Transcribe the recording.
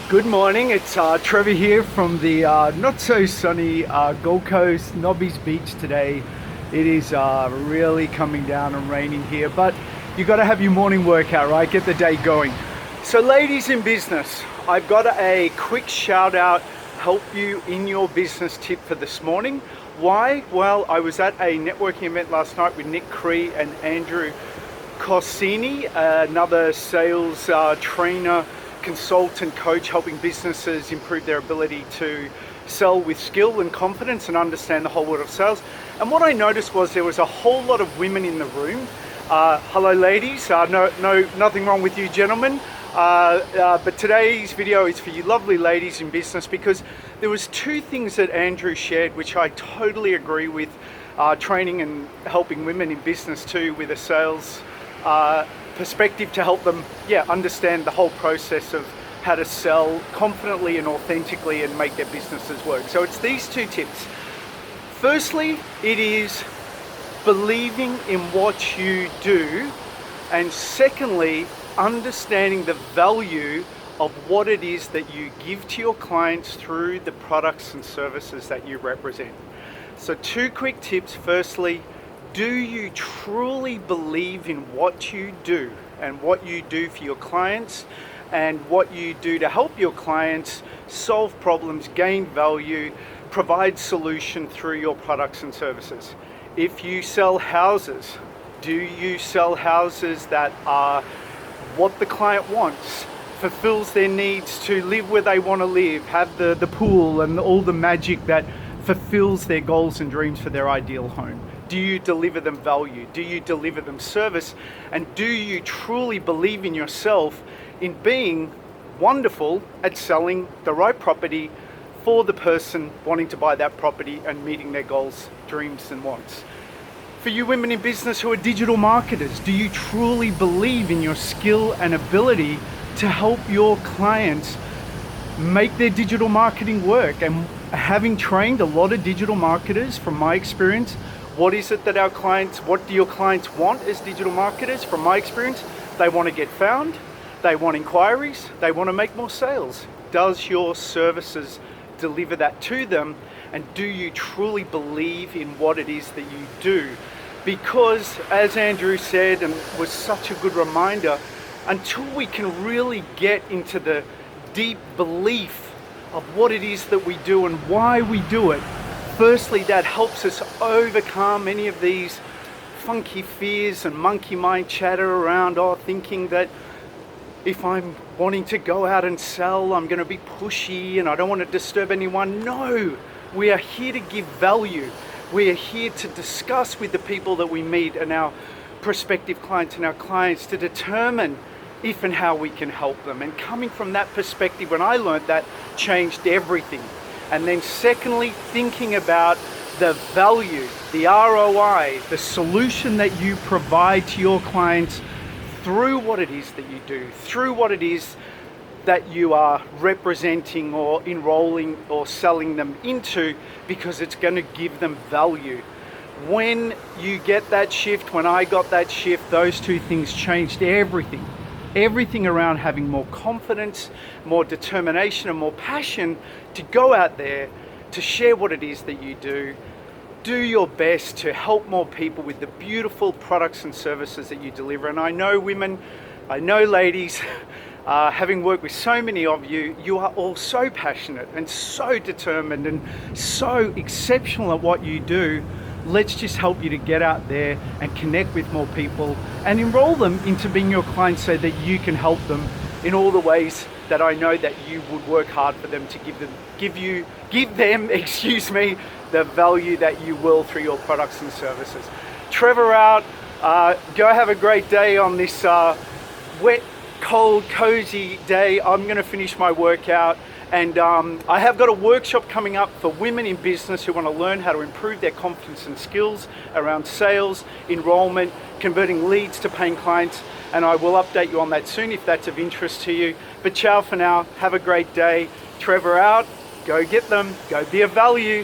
Good morning, it's Trevor here from the not so sunny Gold Coast, Nobby's Beach today. It is really coming down and raining here, but you got to have your morning workout, right? Get the day going. So ladies in business, I've got a quick shout out, help you in your business tip for this morning. Why? Well, I was at a networking event last night with Nick Cree and Andrew Corsini, another sales trainer, consultant, coach, helping businesses improve their ability to sell with skill and confidence and understand the whole world of sales. And what I noticed was there was a whole lot of women in the room. Hello ladies, nothing wrong with you gentlemen. But today's video is for you lovely ladies in business, because there was two things that Andrew shared which I totally agree with, training and helping women in business too with a sales perspective to help them understand the whole process of how to sell confidently and authentically and make their businesses work. So it's these two tips. Firstly, it is believing in what you do, and secondly, understanding the value of what it is that you give to your clients through the products and services that you represent. So two quick tips. Firstly, do you truly believe in what you do and what you do for your clients and what you do to help your clients solve problems, gain value, provide solution through your products and services? If you sell houses, do you sell houses that are what the client wants, fulfills their needs to live where they want to live, have the pool and all the magic that fulfills their goals and dreams for their ideal home? Do you deliver them value? Do you deliver them service? And do you truly believe in yourself in being wonderful at selling the right property for the person wanting to buy that property and meeting their goals, dreams and wants? For you women in business who are digital marketers, do you truly believe in your skill and ability to help your clients make their digital marketing work? And having trained a lot of digital marketers, from my experience, what is it that what do your clients want as digital marketers? From my experience, they want to get found, they want inquiries, they want to make more sales. Does your services deliver that to them? And do you truly believe in what it is that you do? Because as Andrew said, and was such a good reminder, until we can really get into the deep belief of what it is that we do and why we do it, firstly, that helps us overcome any of these funky fears and monkey mind chatter around thinking that if I'm wanting to go out and sell, I'm going to be pushy and I don't want to disturb anyone. No, we are here to give value. We are here to discuss with the people that we meet and our prospective clients and our clients to determine if and how we can help them. And coming from that perspective, when I learned that, changed everything. And then secondly, thinking about the value, the ROI, the solution that you provide to your clients through what it is that you do, through what it is that you are representing or enrolling or selling them into, because it's going to give them value. When you get that shift, when I got that shift, those two things changed everything. Everything around having more confidence, more determination and more passion to go out there, to share what it is that you do. Do your best to help more people with the beautiful products and services that you deliver. And I know women, I know ladies, having worked with so many of you, you are all so passionate and so determined and so exceptional at what you do. Let's just help you to get out there and connect with more people and enroll them into being your clients so that you can help them in all the ways that I know that you would work hard for them to give them the value that you will through your products and services. Trevor out. Go have a great day on this wet, cold, cozy day. I'm going to finish my workout. And I have got a workshop coming up for women in business who want to learn how to improve their confidence and skills around sales, enrollment, converting leads to paying clients. And I will update you on that soon if that's of interest to you. But ciao for now. Have a great day. Trevor out. Go get them. Go be of value.